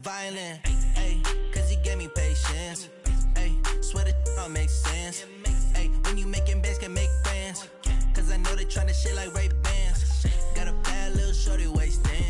Violent, ayy, cause he gave me patience. Ayy, swear that don't make sense. Ayy, when you making bands can make friends. Cause I know they tryna shit like Ray-Bans. Got a bad little shorty wasting.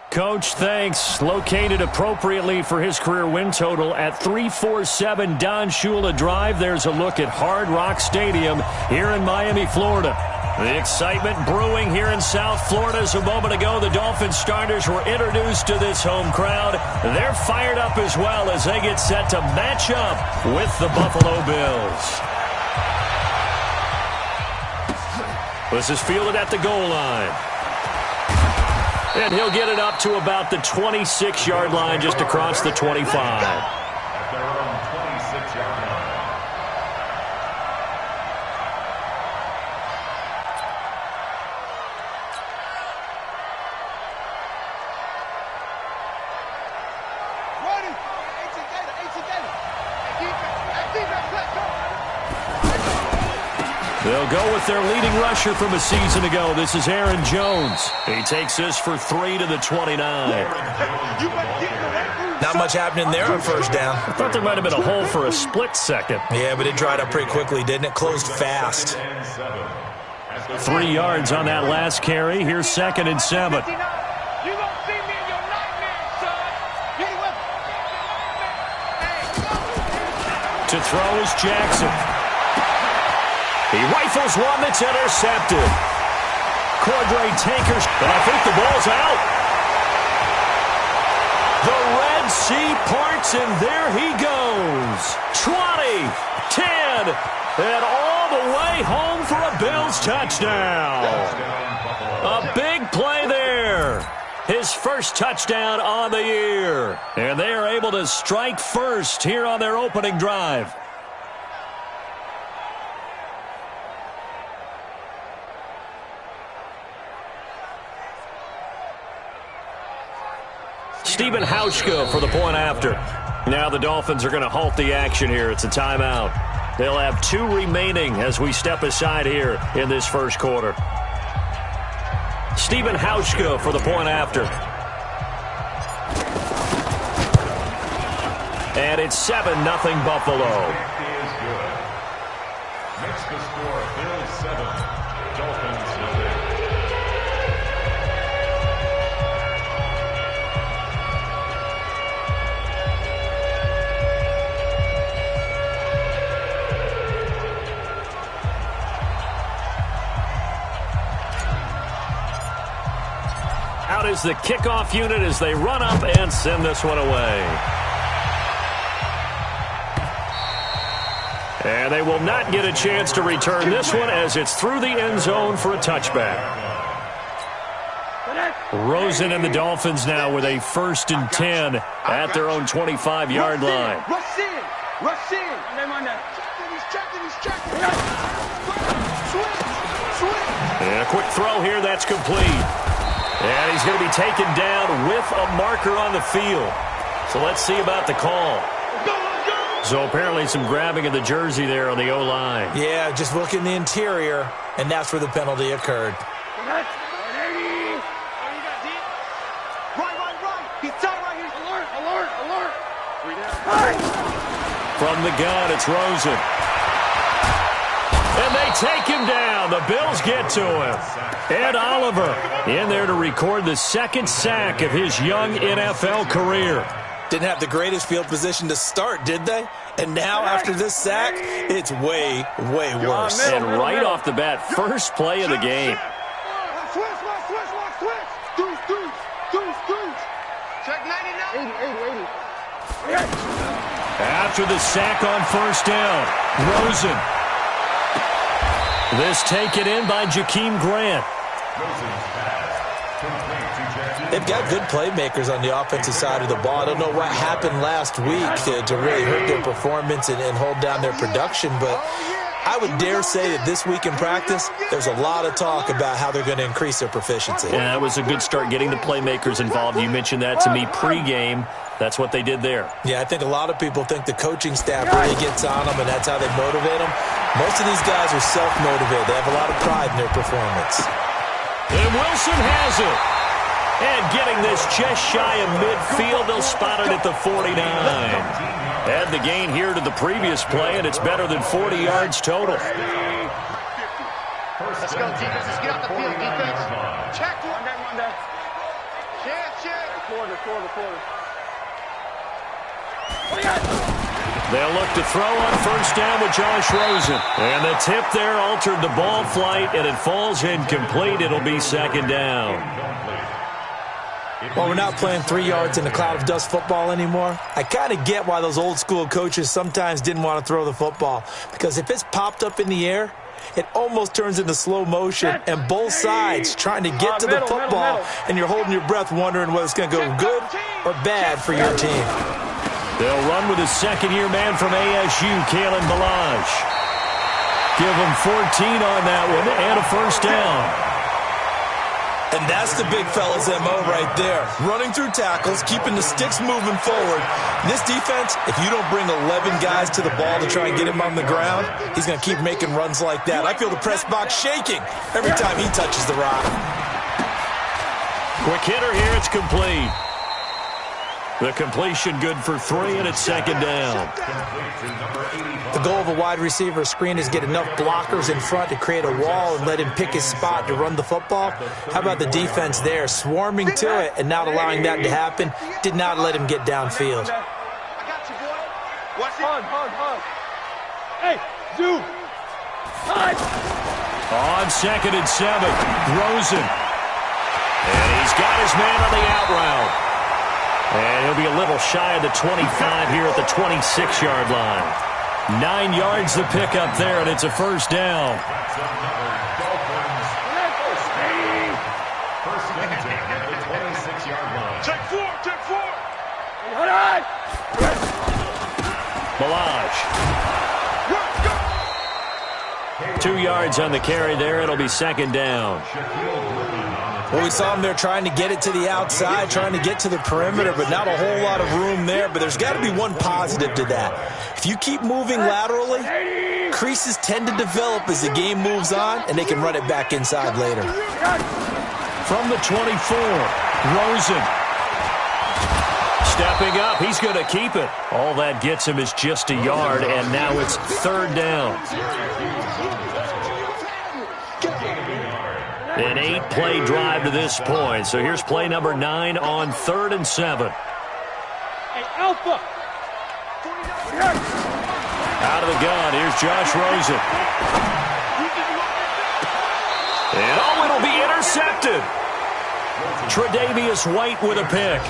Coach, thanks. Located appropriately for his career win total at 347 Don Shula Drive. There's a look at Hard Rock Stadium here in Miami, Florida. The excitement brewing here in South Florida. As a moment ago, the Dolphins starters were introduced to this home crowd. They're fired up as well as they get set to match up with the Buffalo Bills. This is fielded at the goal line. And he'll get it up to about the 26-yard line, just across the 25. At their own 26-yard line. They'll go with their leading rusher from a season ago. This is Aaron Jones. He takes this for 3 to the 29. Not much happening there on first down. I thought there might have been a hole for a split second. Yeah, but it dried up pretty quickly, didn't it? Closed fast. 3 yards on that last carry. Here's 2nd and 7. To throw is Jackson. He rifles one that's intercepted. Cordray Tankers, but I think the ball's out. The Red Sea parts, and there he goes. 20, 10, and all the way home for a Bills touchdown. A big play there. His first touchdown on the year. And they are able to strike first here on their opening drive. Stephen Hauschka for the point after. Now the Dolphins are going to halt the action here. It's a timeout. They'll have 2 remaining as we step aside here in this first quarter. Stephen Hauschka for the point after. And it's 7-0 Buffalo. Makes the score Bills 7, Dolphins nothing. Out is the kickoff unit as they run up and send this one away. And they will not get a chance to return this one as it's through the end zone for a touchback. Rosen and the Dolphins now with a 1st and 10 at their own 25-yard line. Rush in! Rush in! And a quick throw here, that's complete. And he's going to be taken down with a marker on the field. So let's see about the call. So apparently some grabbing of the jersey there on the O-line. Yeah, just look in the interior, and that's where the penalty occurred. Right. He's tight right here. Alert. From the gun, it's Rosen. And they take him down. The Bills get to him. Ed Oliver in there to record the 2nd sack of his young NFL career. Didn't have the greatest field position to start, did they? And now, after this sack, it's way, way worse. And right off the bat, first play of the game. Check 99. 80. After the sack on first down, Rosen. This taken in by Jakeem Grant. They've got good playmakers on the offensive side of the ball. I don't know what happened last week to really hurt their performance and hold down their production, but I would dare say that this week in practice, there's a lot of talk about how they're going to increase their proficiency. Yeah, that was a good start getting the playmakers involved. You mentioned that to me pregame. That's what they did there. Yeah, I think a lot of people think the coaching staff really gets on them, and that's how they motivate them. Most of these guys are self-motivated. They have a lot of pride in their performance. And Wilson has it. And getting this just shy of midfield, they'll spot it at the 49. Add the gain here to the previous play, and it's better than 40 yards total. Let's go, defense. Let's get off the field, defense. Check. Run that. Check. Quarter. They'll look to throw on first down with Josh Rosen. And the tip there altered the ball flight, and it falls incomplete. It'll be second down. Well, we're not playing 3 yards in a cloud of dust football anymore. I kind of get why those old school coaches sometimes didn't want to throw the football. Because if it's popped up in the air, it almost turns into slow motion, and both sides trying to get to the football, and you're holding your breath wondering whether it's going to go good or bad for your team. They'll run with a second-year man from ASU, Kalen Ballage. Give him 14 on that one and a first down. And that's the big fella's MO right there. Running through tackles, keeping the sticks moving forward. This defense, if you don't bring 11 guys to the ball to try and get him on the ground, he's going to keep making runs like that. I feel the press box shaking every time he touches the rock. Quick hitter here, it's complete. The completion good for 3, and it's second down. The goal of a wide receiver screen is get enough blockers in front to create a wall and let him pick his spot to run the football. How about the defense there, swarming to it and not allowing that to happen? Did not let him get downfield. I got you, boy. What's hug. Hey, dude. On 2nd and 7, Rosen. And he's got his man on the out route. And he'll be a little shy of the 25 here at the 26-yard line. 9 yards the pickup there, and it's a first down. First and 10 at the 26-yard line. Check four. Ballage. 2 yards on the carry there. It'll be second down. Well, we saw him there trying to get it to the outside, trying to get to the perimeter, but not a whole lot of room there. But there's got to be one positive to that. If you keep moving laterally, creases tend to develop as the game moves on, and they can run it back inside later. From the 24, Rosen. Stepping up, he's going to keep it. All that gets him is just a yard, and now it's third down. An 8-play drive to this point. So here's play number 9 on 3rd and 7. Hey, Alpha. Out of the gun, here's Josh Rosen. And it'll be intercepted. Tre'Davious White with a pick.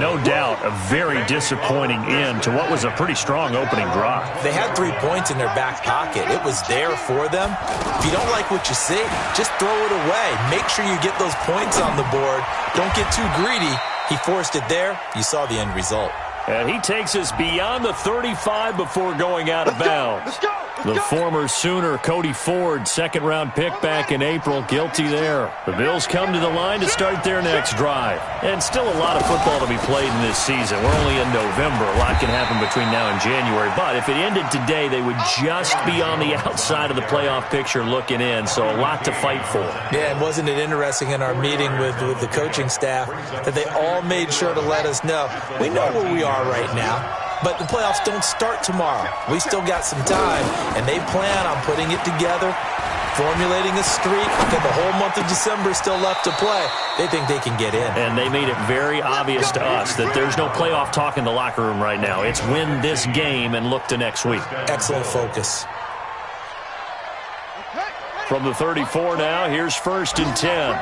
No doubt a very disappointing end to what was a pretty strong opening drive. They had 3 points in their back pocket. It was there for them. If you don't like what you see, just throw it away. Make sure you get those points on the board. Don't get too greedy. He forced it there. You saw the end result. And he takes us beyond the 35 before going out of bounds. Let's go. The former Sooner, Cody Ford, second-round pick back in April, guilty there. The Bills come to the line to start their next drive. And still a lot of football to be played in this season. We're only in November. A lot can happen between now and January. But if it ended today, they would just be on the outside of the playoff picture looking in. So a lot to fight for. Yeah, and wasn't it interesting in our meeting with the coaching staff that they all made sure to let us know, we know where we are right now. But the playoffs don't start tomorrow. We still got some time, and they plan on putting it together, formulating a streak. Got the whole month of December still left to play. They think they can get in. And they made it very obvious to us that there's no playoff talk in the locker room right now. It's win this game and look to next week. Excellent focus. From the 34 now, here's 1st and 10.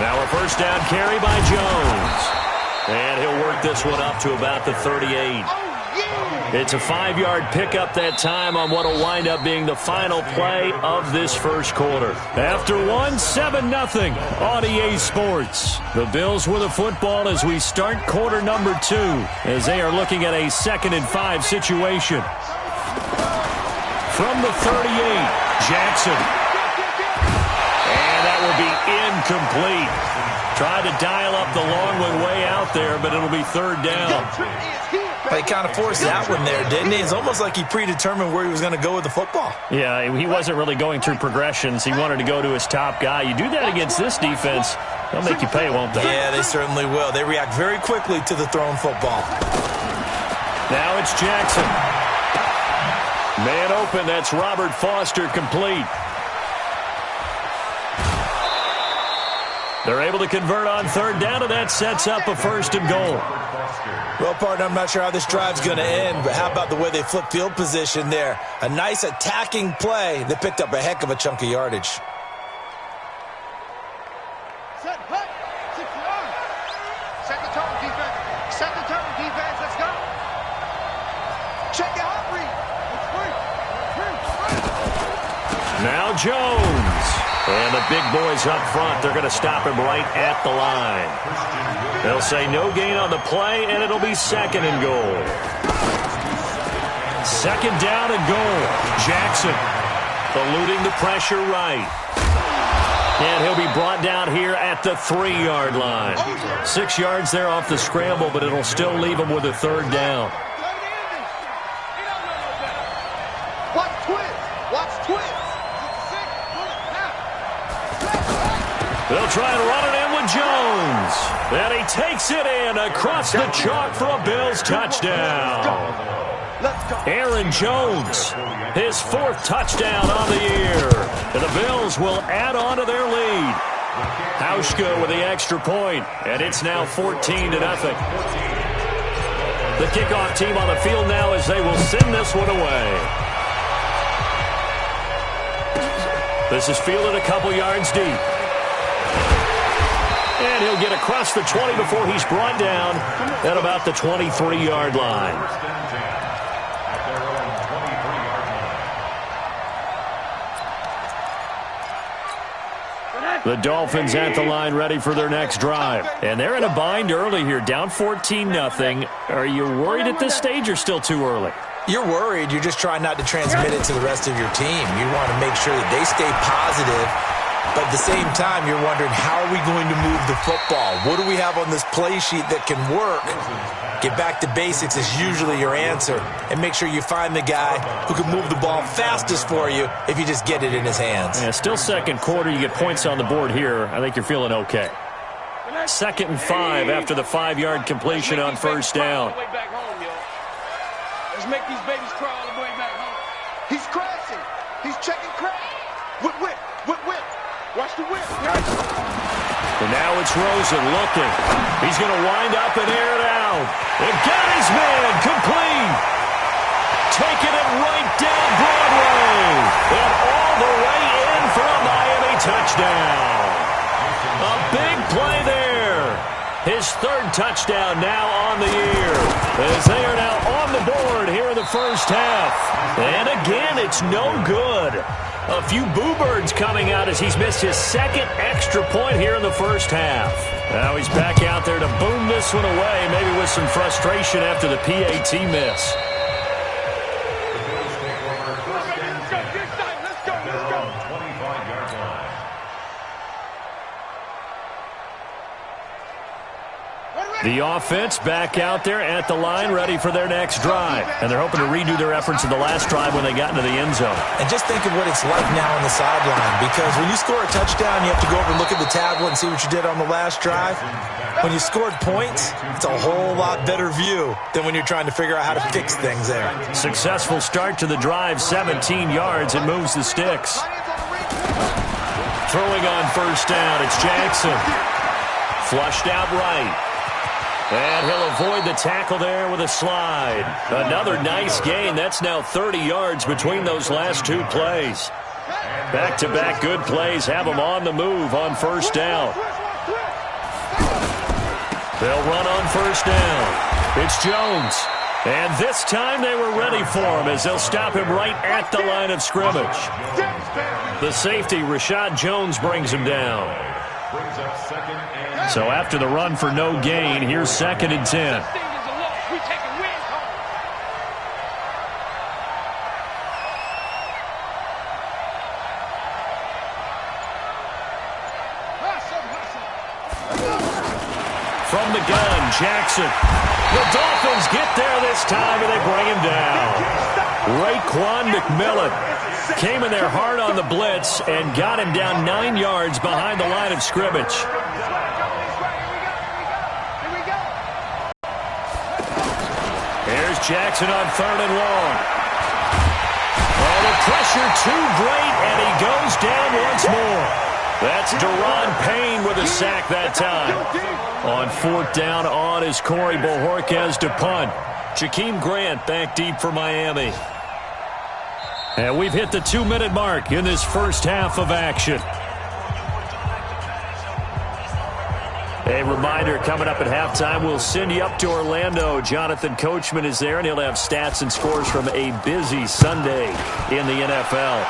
Now a first down carry by Jones. And he'll work this one up to about the 38. It's a 5-yard pickup that time on what will wind up being the final play of this first quarter. After 7-0 on EA Sports. The Bills with a football as we start quarter number 2 as they are looking at a 2nd and 5 situation. From the 38, Jackson. And that will be incomplete. Tried to dial up the long one way out there, but it'll be third down. He kind of forced that one there, didn't he? It's almost like he predetermined where he was going to go with the football. Yeah, he wasn't really going through progressions. He wanted to go to his top guy. You do that against this defense, they'll make you pay, won't they? Yeah, they certainly will. They react very quickly to the thrown football. Now it's Jackson. Man open, that's Robert Foster, complete. They're able to convert on third down, and that sets up a 1st and goal. Well, partner, I'm not sure how this drive's going to end, but how about the way they flip field position there? A nice attacking play that picked up a heck of a chunk of yardage. Set, hut, 6 yards. Set the tone, defense. Set the tone, defense. Let's go. Check your heart rate. Now Jones. And the big boys up front, they're going to stop him right at the line. They'll say no gain on the play, and it'll be 2nd and goal. 2nd down and goal. Jackson eluding the pressure right. And he'll be brought down here at the 3-yard line. 6 yards there off the scramble, but it'll still leave him with a 3rd down. Watch twins. Watch twins. They'll try and run it in with Jones. And he takes it in across the chalk for a Bills touchdown. Aaron Jones, his 4th touchdown on the year. And the Bills will add on to their lead. Hauschka with the extra point, and it's now 14-0. The kickoff team on the field now as they will send this one away. This is fielded a couple yards deep. And he'll get across the 20 before he's brought down at about the 23-yard line. The Dolphins at the line ready for their next drive. And they're in a bind early here, down 14-0. Are you worried at this stage or still too early? You're worried. You're just trying not to transmit it to the rest of your team. You want to make sure that they stay positive. But at the same time, you're wondering, how are we going to move the football? What do we have on this play sheet that can work? Get back to basics is usually your answer. And make sure you find the guy who can move the ball fastest for you if you just get it in his hands. Yeah, still 2nd quarter. You get points on the board here. I think you're feeling okay. 2nd and 5 after the 5-yard completion on 1st down. Let's make these babies crawl all the way back home. He's crashing. He's checking crash. Whip, whip, whip, whip. Watch the whip. And now it's Rosen looking. He's going to wind up and air it out. And got his man complete. Taking it right down Broadway. And all the way in for a Miami touchdown. A big play there. His 3rd touchdown now on the year. As they are now on the board here in the 1st half. And again, it's no good. A few boo birds coming out as he's missed his 2nd extra point here in the 1st half. Now he's back out there to boom this one away, maybe with some frustration after the PAT miss. The offense back out there at the line, ready for their next drive. And they're hoping to redo their efforts in the last drive when they got into the end zone. And just think of what it's like now on the sideline, because when you score a touchdown, you have to go over and look at the tablet and see what you did on the last drive. When you scored points, it's a whole lot better view than when you're trying to figure out how to fix things there. Successful start to the drive, 17 yards, and moves the sticks. Throwing on 1st down, it's Jackson. Flushed out right. And he'll avoid the tackle there with a slide. Another nice gain. That's now 30 yards between those last 2 plays. Back-to-back good plays have them on the move on 1st down. They'll run on 1st down. It's Jones. And this time they were ready for him as they'll stop him right at the line of scrimmage. The safety, Rashad Jones, brings him down. So after the run for no gain, here's 2nd and 10. From the gun, Jackson. The Dolphins get there this time, and they bring him down. Raekwon McMillan came in there hard on the blitz and got him down 9 yards behind the line of scrimmage. Here's Jackson on 3rd and long. Oh, the pressure too great, and he goes down once more. That's Daron Payne with a sack that time. On 4th down on is Corey Bojorquez to punt. Jakeem Grant back deep for Miami. And we've hit the 2-minute mark in this first half of action. A reminder, coming up at halftime, we'll send you up to Orlando. Jonathan Coachman is there, and he'll have stats and scores from a busy Sunday in the NFL.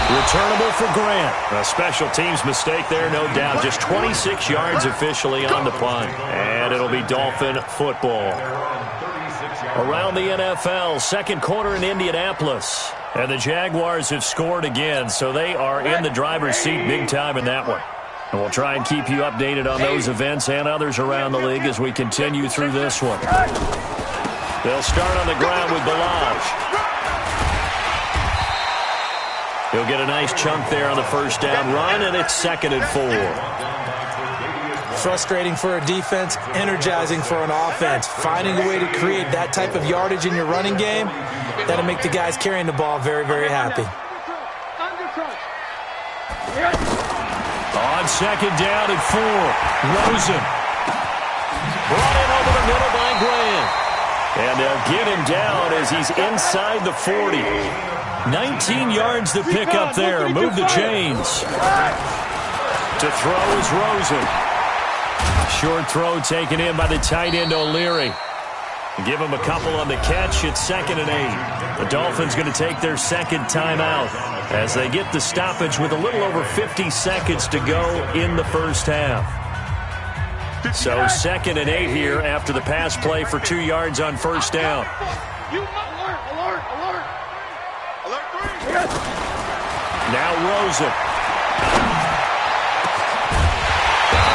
Returnable for Grant. A special teams mistake there, no doubt. Just 26 yards officially on the punt. And it'll be Dolphin football. Around the NFL, second quarter in Indianapolis. And the Jaguars have scored again, so they are in the driver's seat big time in that one. And we'll try and keep you updated on those events and others around the league as we continue through this one. They'll start on the ground with Balaj. He'll get a nice chunk there on the first down run, and it's 2nd and 4. Frustrating for a defense, energizing for an offense. Finding a way to create that type of yardage in your running game, that'll make the guys carrying the ball very, very happy. On 2nd down and 4, Rosen. Brought in over the middle by Grant. And they'll get him down as he's inside the 40. 19 yards to pick up there. Move the chains. To throw is Rosen. Short throw taken in by the tight end O'Leary. Give him a couple on the catch. It's 2nd and 8. The Dolphins going to take their second timeout as they get the stoppage with a little over 50 seconds to go in the first half. So 2nd and 8 here after the pass play for 2 yards on first down. Now Rosen.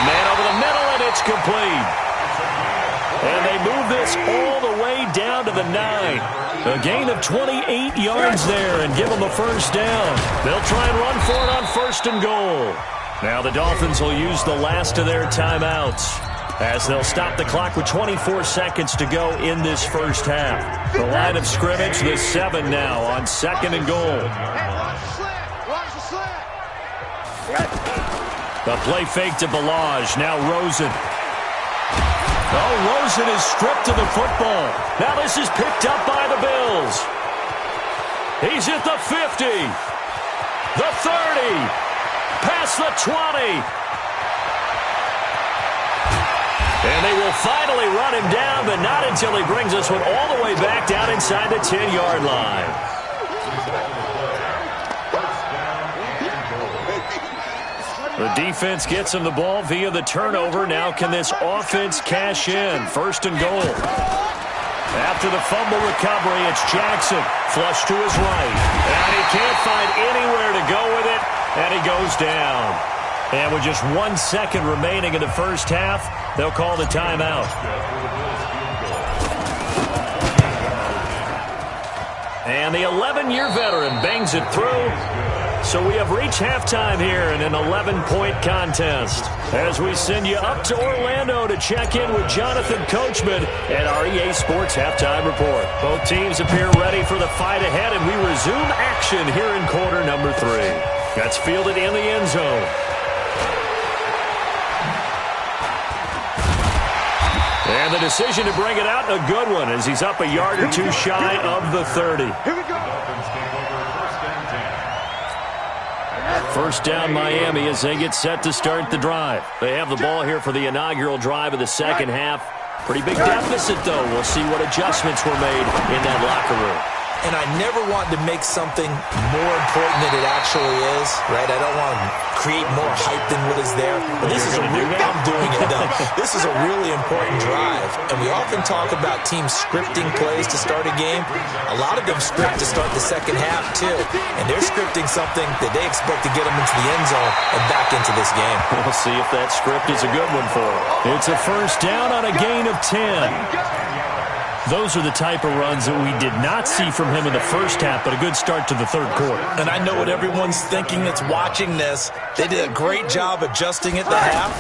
Man over the middle, and it's complete. And they move this all the way down to the 9. A gain of 28 yards there and give them a first down. They'll try and run for it on 1st and goal. Now the Dolphins will use the last of their timeouts as they'll stop the clock with 24 seconds to go in this first half. The line of scrimmage, the 7 now on 2nd and goal. The play fake to Balaj. Now Rosen. Oh, Rosen is stripped of the football. Now this is picked up by the Bills. He's at the 50. The 30. Past the 20. And they will finally run him down, but not until he brings this one all the way back down inside the 10-yard line. The defense gets him the ball via the turnover. Now can this offense cash in? 1st and goal. After the fumble recovery, it's Jackson. Flush to his right. And he can't find anywhere to go with it, and he goes down. And with just 1 second remaining in the first half, they'll call the timeout. And the 11-year veteran bangs it through. So we have reached halftime here in an 11-point contest as we send you up to Orlando to check in with Jonathan Coachman at our EA Sports Halftime Report. Both teams appear ready for the fight ahead, and we resume action here in quarter number 3. That's fielded in the end zone. And the decision to bring it out, a good one, as he's up a yard or two shy of the 30. Here we go. First down Miami as they get set to start the drive. They have the ball here for the inaugural drive of the second half. Pretty big deficit, though. We'll see what adjustments were made in that locker room. And I never want to make something more important than it actually is, right? I don't want to create more hype than what is there. But this is I'm doing it, though. This is a really important drive. And we often talk about teams scripting plays to start a game. A lot of them script to start the second half, too. And they're scripting something that they expect to get them into the end zone and back into this game. We'll see if that script is a good one for them. It's a first down on a gain of 10. Those are the type of runs that we did not see from him in the first half, but a good start to the third quarter. And I know what everyone's thinking that's watching this. They did a great job adjusting at the half.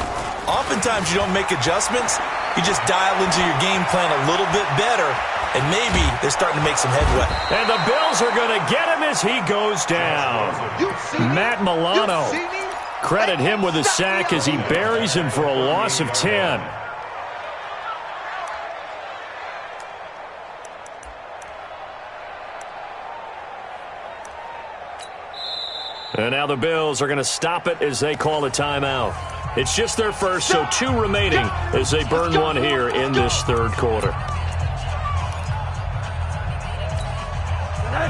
Oftentimes you don't make adjustments. You just dial into your game plan a little bit better, and maybe they're starting to make some headway. And the Bills are going to get him as he goes down. Matt Milano, credit him with a sack as he buries him for a loss of 10. And now the Bills are going to stop it as they call a timeout. It's just their first, so 2 remaining as they burn one here in this third quarter.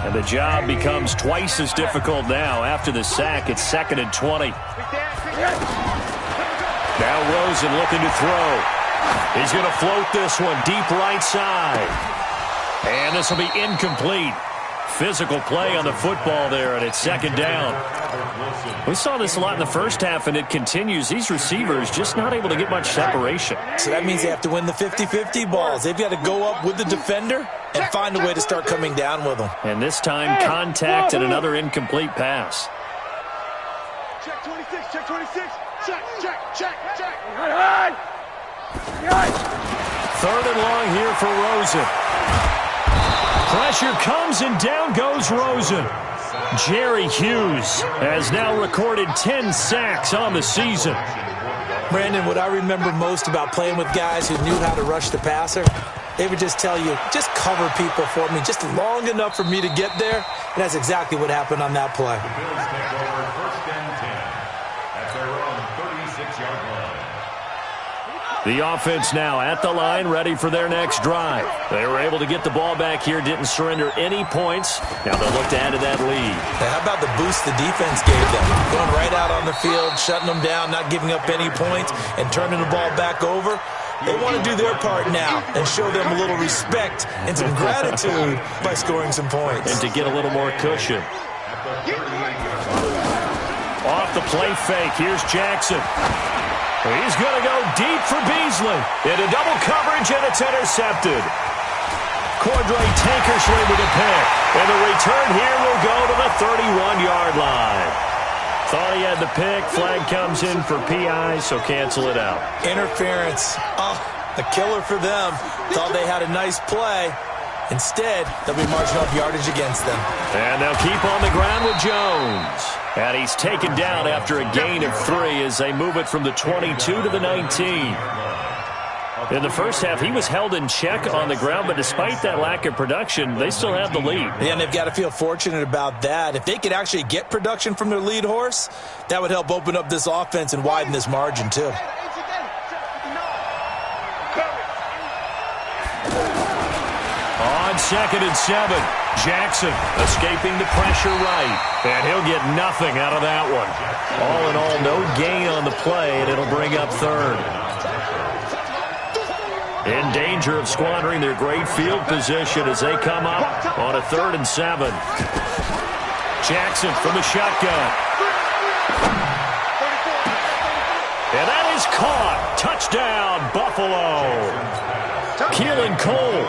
And the job becomes twice as difficult now. After the sack, it's 2nd and 20. Now Rosen looking to throw. He's going to float this one deep right side. And this will be incomplete. Physical play on the football there, and it's 2nd down. We saw this a lot in the first half, and it continues. These receivers just not able to get much separation. So that means they have to win the 50-50 balls. They've got to go up with the defender and find a way to start coming down with them. And this time, contact and another incomplete pass. Check 26, check 26. Check. 3rd and long here for Rosen. Pressure comes, and down goes Rosen. Jerry Hughes has now recorded 10 sacks on the season. Brandon, what I remember most about playing with guys who knew how to rush the passer, they would just tell you, just cover people for me, just long enough for me to get there. And that's exactly what happened on that play. The Bills take over 1st and 10 at their own 36-yard line. The offense now at the line, ready for their next drive. They were able to get the ball back here, didn't surrender any points. Now they'll look to add to that lead. Now, how about the boost the defense gave them? Going right out on the field, shutting them down, not giving up any points, and turning the ball back over. They want to do their part now and show them a little respect and some gratitude by scoring some points. And to get a little more cushion. Off the play fake, here's Jackson. He's going to go deep for Beasley. Into double coverage, and it's intercepted. Cordray Tankersley with a pick. And the return here will go to the 31-yard line. Thought he had the pick. Flag comes in for PI, so cancel it out. Interference. Oh, a killer for them. Thought they had a nice play. Instead, they'll be marching off yardage against them. And they'll keep on the ground with Jones. And he's taken down after a gain of 3 as they move it from the 22 to the 19. In the first half, he was held in check on the ground, but despite that lack of production, they still have the lead. Yeah, and they've got to feel fortunate about that. If they could actually get production from their lead horse, that would help open up this offense and widen this margin, too. On 2nd and 7, Jackson escaping the pressure right, and he'll get nothing out of that one. All in all, no gain on the play, and it'll bring up 3rd. In danger of squandering their great field position as they come up on a 3rd and 7. Jackson from the shotgun. And that is caught. Touchdown, Buffalo. Keelan Cole,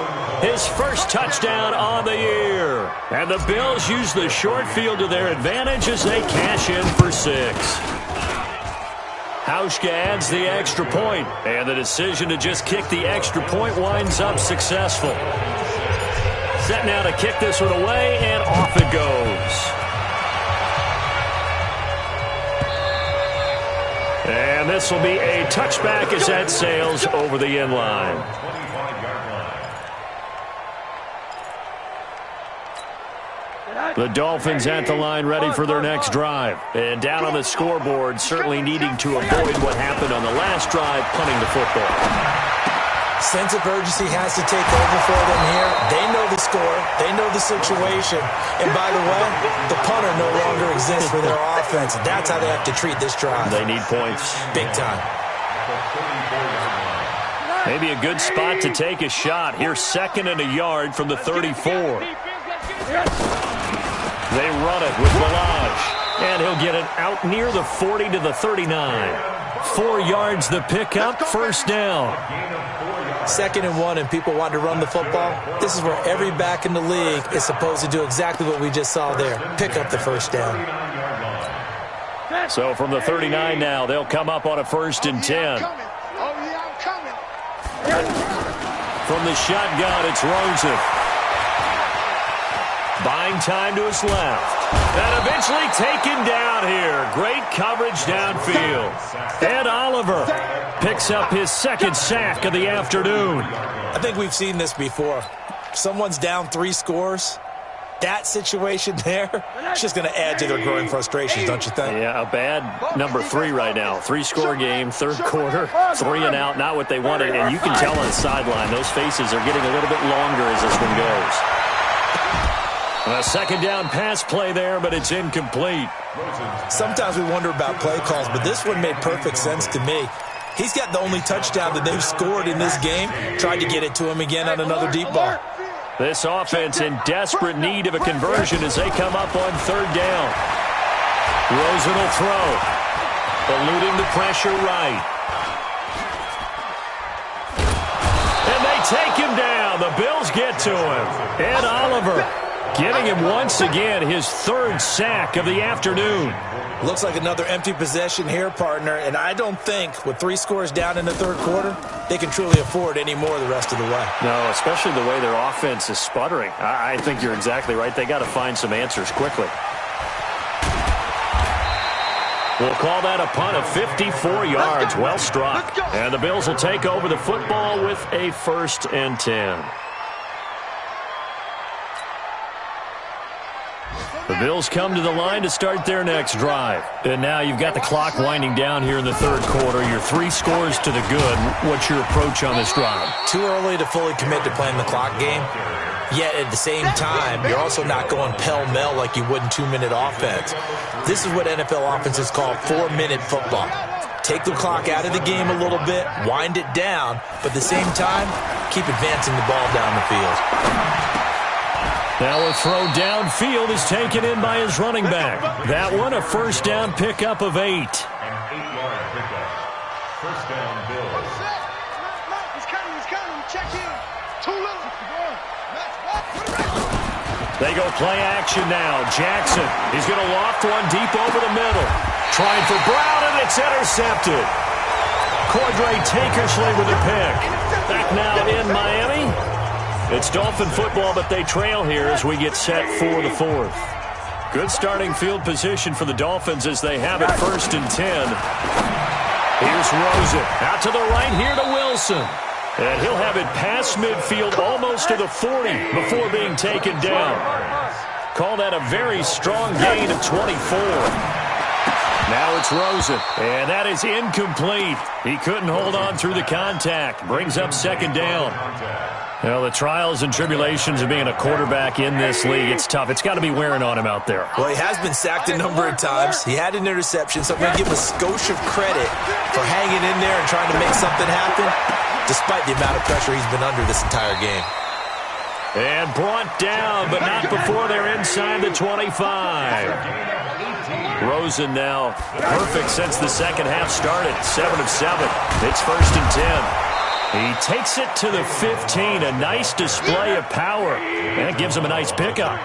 his first touchdown on the year. And the Bills use the short field to their advantage as they cash in for 6. Hauschka adds the extra point, and the decision to just kick the extra point winds up successful. Set now to kick this one away, and off it goes. And this will be a touchback as that sails over the end line. The Dolphins at the line ready for their next drive. And down on the scoreboard, certainly needing to avoid what happened on the last drive, punting the football. Sense of urgency has to take over for them here. They know the score. They know the situation. And by the way, the punter no longer exists for their offense. That's how they have to treat this drive. They need points. Big time. Maybe a good spot to take a shot. Here's 2nd and a yard from the 34. They run it with Balaj. And he'll get it out near the 40 to the 39. 4 yards the pickup, first down. 2nd and 1, and people want to run the football. This is where every back in the league is supposed to do exactly what we just saw there. Pick up the first down. So from the 39 now, they'll come up on a 1st and 10. From the shotgun, it's Rosen. Buying time to his left. And eventually taken down here. Great coverage downfield. Ed Oliver picks up his 2nd sack of the afternoon. I think we've seen this before. Someone's down 3 scores. That situation there, it's just going to add to their growing frustrations, don't you think? Yeah, a bad number 3 right now. 3-score game, 3rd quarter, 3 and out, not what they wanted. And you can tell on the sideline, those faces are getting a little bit longer as this one goes. A 2nd down pass play there, but it's incomplete. Sometimes we wonder about play calls, but this one made perfect sense to me. He's got the only touchdown that they've scored in this game. Tried to get it to him again on another deep ball. This offense in desperate need of a conversion as they come up on 3rd down. Rosen will throw. Eluding the pressure right. And they take him down. The Bills get to him. Ed Oliver getting him once again his 3rd sack of the afternoon. Looks like another empty possession here, partner, and I don't think with 3 scores down in the 3rd quarter, they can truly afford any more the rest of the way. No, especially the way their offense is sputtering. I think you're exactly right. They got to find some answers quickly. We'll call that a punt of 54 yards. Well struck. And the Bills will take over the football with a 1st and 10. The Bills come to the line to start their next drive. And now you've got the clock winding down here in the 3rd quarter. You're 3 scores to the good. What's your approach on this drive? Too early to fully commit to playing the clock game. Yet at the same time, you're also not going pell-mell like you would in 2-minute offense. This is what NFL offenses call 4-minute football. Take the clock out of the game a little bit, wind it down, but at the same time, keep advancing the ball down the field. Now a throw downfield is taken in by his running back. That one a 1st down pickup of 8. An 8-yard pickup. 1st down, Bills. He's coming. Check in. Too little. They go play action now. Jackson, he's going to loft one deep over the middle. Trying for Brown, and it's intercepted. Cordray Tankersley with a pick. Back now in Miami. It's Dolphin football, but they trail here as we get set for the 4th. Good starting field position for the Dolphins as they have it 1st and 10. Here's Rosen. Out to the right here to Wilson. And he'll have it past midfield almost to the 40 before being taken down. Call that a very strong gain of 24. Now it's Rosen, and that is incomplete. He couldn't hold on through the contact. Brings up 2nd down. Well, the trials and tribulations of being a quarterback in this league, it's tough. It's got to be wearing on him out there. Well, he has been sacked a number of times. He had an interception, so I'm going to give him a skosh of credit for hanging in there and trying to make something happen, despite the amount of pressure he's been under this entire game. And brought down, but not before they're inside the 25. Rosen now perfect since the 2nd half started. 7 of 7. It's 1st and 10. He takes it to the 15. A nice display of power. And it gives him a nice pickup.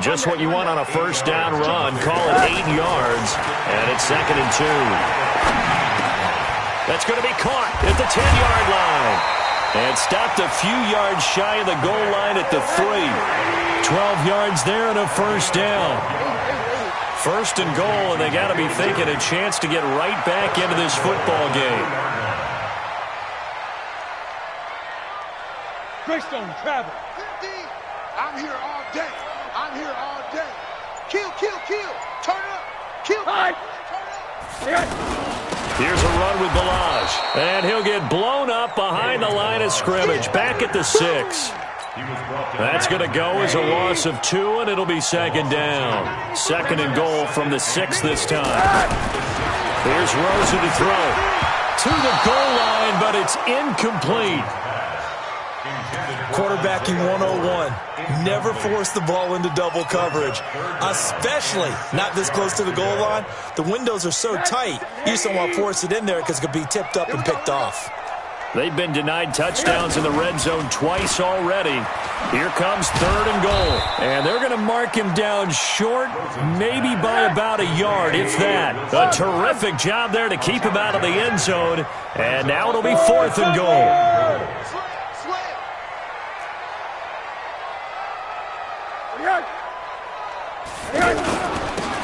Just what you want on a 1st down run. Call it 8 yards. And it's 2nd and 2. That's going to be caught at the 10-yard line. And stopped a few yards shy of the goal line at the 3. 12 yards there and a 1st down. 1st and goal, and they got to be thinking a chance to get right back into this football game. Greystone travel. I'm here all day. Kill. Turn up. Kill. Turn up. Here's a run with Balaj. And he'll get blown up behind the line of scrimmage. Back at the 6. That's going to go as a loss of 2, and it'll be second down. Second and goal from the 6 this time. Here's Rosen to throw. To the goal line, but it's incomplete. Quarterbacking 101. Never force the ball into double coverage, especially not this close to the goal line. The windows are so tight, you just don't want to force it in there because it could be tipped up and picked off. They've been denied touchdowns in the red zone twice already. Here comes third and goal. And they're going to mark him down short, maybe by about a yard, if that. A terrific job there to keep him out of the end zone. And now it'll be fourth and goal.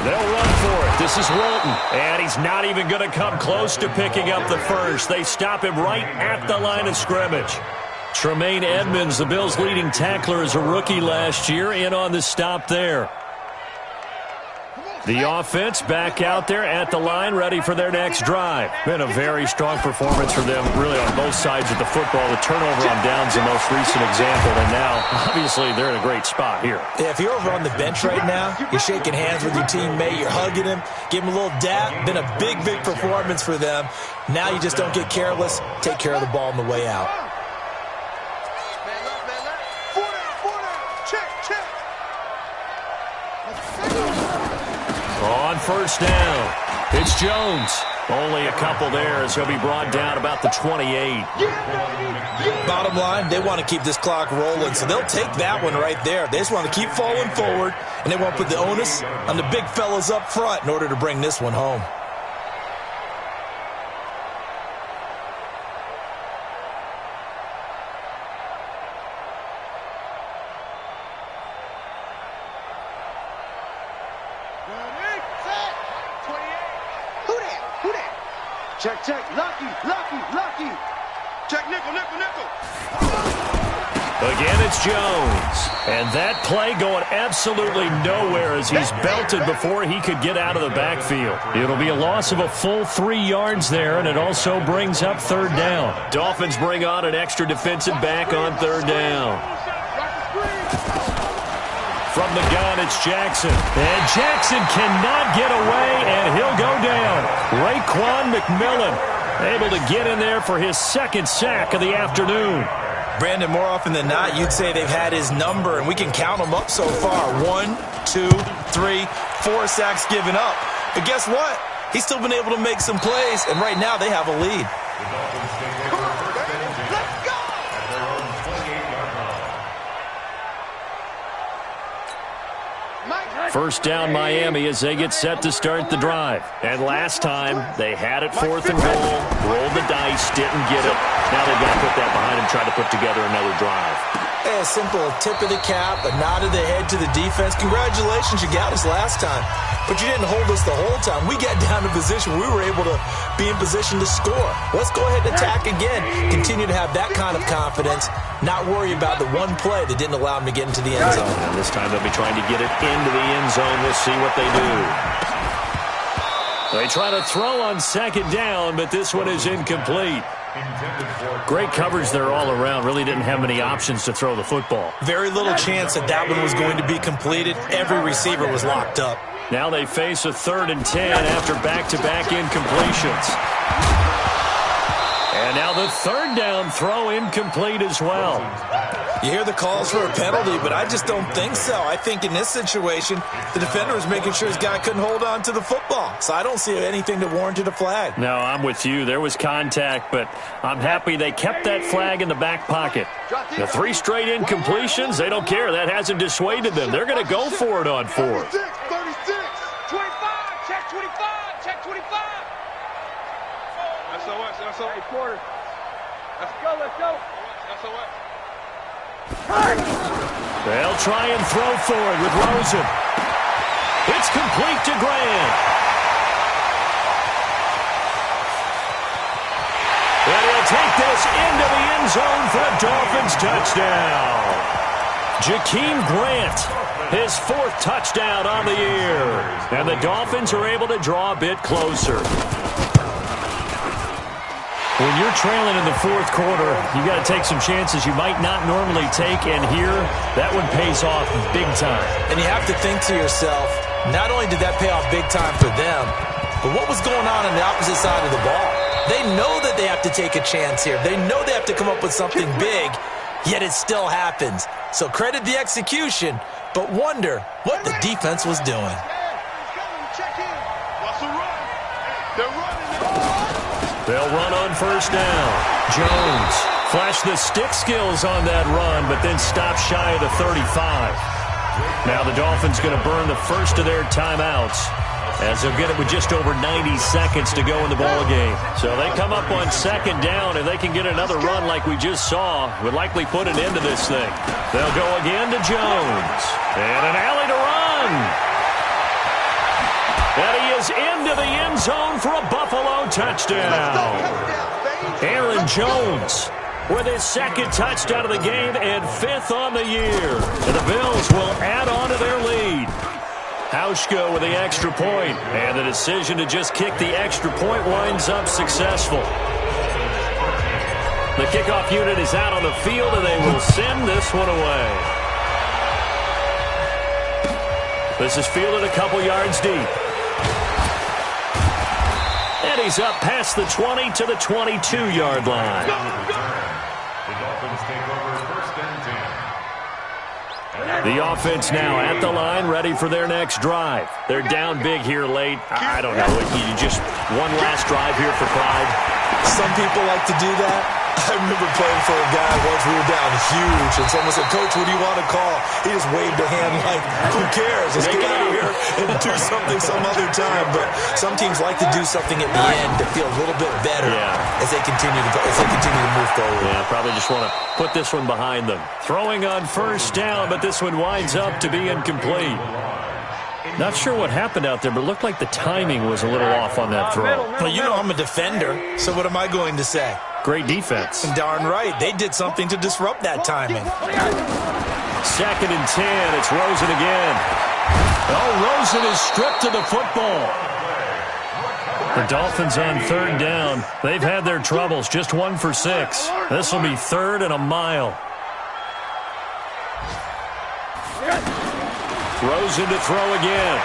They'll run for it. This is Walton. And he's not even going to come close to picking up the first. They stop him right at the line of scrimmage. Tremaine Edmonds, the Bills' leading tackler as a rookie last year, in on the stop there. The offense back out there at the line, ready for their next drive. Been a very strong performance for them, really, on both sides of the football. The turnover on downs, the most recent example, and now, obviously, they're in a great spot here. Yeah, if you're over on the bench right now, you're shaking hands with your teammate, you're hugging him, give him a little dap. Been a big, big performance for them. Now you just don't get careless. Take care of the ball on the way out. On first down, it's Jones. Only a couple there as he'll be brought down about the 28. Bottom line, they want to keep this clock rolling, so they'll take that one right there. They just want to keep falling forward, and they want to put the onus on the big fellas up front in order to bring this one home. Check, lucky. Check, nickel. Again, it's Jones. And that play going absolutely nowhere as he's belted before he could get out of the backfield. It'll be a loss of a full 3 yards there, and it also brings up third down. Dolphins bring on an extra defensive back on third down. From the gun, it's Jackson. And Jackson cannot get away, and he'll go down. Raekwon McMillan able to get in there for his second sack of the afternoon. Brandon, more often than not, you'd say they've had his number, and we can count them up so far. 1, 2, 3, 4 sacks given up. But guess what? He's still been able to make some plays, and right now they have a lead. First down Miami as they get set to start the drive. And last time, they had it fourth and goal, rolled the dice, didn't get it. Now they've got to put that behind and try to put together another drive. A simple tip of the cap, a nod of the head to the defense. Congratulations, you got us last time. But you didn't hold us the whole time. We got down to position. We were able to be in position to score. Let's go ahead and attack again. Continue to have that kind of confidence. Not worry about the one play that didn't allow them to get into the end zone. And this time they'll be trying to get it into the end zone. We'll see what they do. They try to throw on second down, but this one is incomplete. Great coverage there all around. Really didn't have many options to throw the football. Very little chance that that one was going to be completed. Every receiver was locked up. Now they face a 3rd and 10 after back-to-back incompletions. And now the third down throw incomplete as well. You hear the calls for a penalty, but I just don't think so. I think in this situation, the defender was making sure his guy couldn't hold on to the football. So I don't see anything that warranted a flag. No, I'm with you. There was contact, but I'm happy they kept that flag in the back pocket. The 3 straight incompletions, they don't care. That hasn't dissuaded them. They're going to go for it on 4th. 36, 25, check 25, check 25. SOS. Hey, Porter. Let's go. SOS. They'll try and throw for it with Rosen. It's complete to Grant. And he'll take this into the end zone for a Dolphins touchdown. Jakeem Grant, his 4th touchdown on the year. And the Dolphins are able to draw a bit closer. When you're trailing in the fourth quarter, you got to take some chances you might not normally take, and here, that one pays off big time. And you have to think to yourself, not only did that pay off big time for them, but what was going on the opposite side of the ball? They know that they have to take a chance here. They know they have to come up with something big, yet it still happens. So credit the execution, but wonder what the defense was doing. They'll run on first down. Jones flashed the stick skills on that run, but then stopped shy of the 35. Now the Dolphins going to burn the first of their timeouts, as they'll get it with just over 90 seconds to go in the ball game. So they come up on second down, and they can get another run like we just saw. Would likely put an end to this thing. They'll go again to Jones. And an alley to run. And he is into the end zone for a Buffalo touchdown. Aaron Jones with his second touchdown of the game and fifth on the year. And the Bills will add on to their lead. Hauschka with the extra point, and the decision to just kick the extra point winds up successful. The kickoff unit is out on the field, and they will send this one away. This is fielded a couple yards deep. And he's up past the 20 to the 22-yard line. The Dolphins take over first and 10. The offense now at the line, ready for their next drive. They're down big here late. I don't know. You just one last drive here for pride. Some people like to do that. I remember playing for a guy once. We were down huge, and someone said, "Coach, what do you want to call?" He just waved a hand like, "Who cares? Let's get out of here and do something some other time." But some teams like to do something at the end to feel a little bit better as they continue to move forward. Yeah, probably just want to put this one behind them. Throwing on first down, but this one winds up to be incomplete. Not sure what happened out there, but it looked like the timing was a little off on that throw. Well, you know I'm a defender, so what am I going to say? Great defense. Darn right. They did something to disrupt that timing. Second and 10. It's Rosen again. Oh, Rosen is stripped of the football. The Dolphins on third down. They've had their troubles. Just 1 for 6. This will be third and a mile. Rosen to throw again.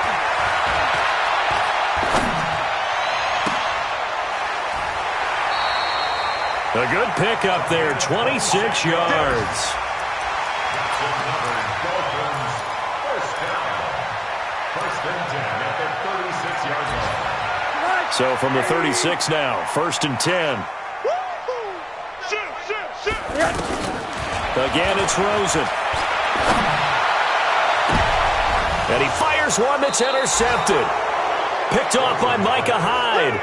A good pickup there, 26 yards. So from the 36 now, first and 10. Again, it's Rosen. And he fires one that's intercepted. Picked off by Micah Hyde.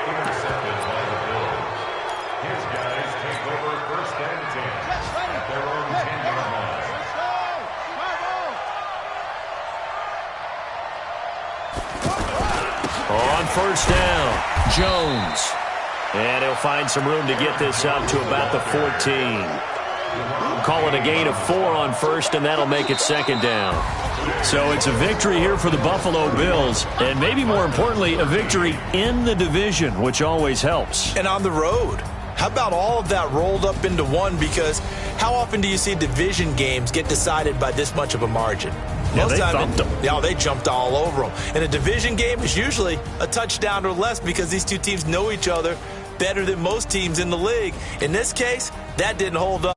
On first down, Jones. And he'll find some room to get this up to about the 14. Call it a gain of 4 on first, and that'll make it second down. So it's a victory here for the Buffalo Bills, and maybe more importantly, a victory in the division, which always helps. And on the road. How about all of that rolled up into one? Because how often do you see division games get decided by this much of a margin? Yeah, they thumped them. Yeah, they jumped all over them. And a division game is usually a touchdown or less because these two teams know each other better than most teams in the league. In this case, that didn't hold up.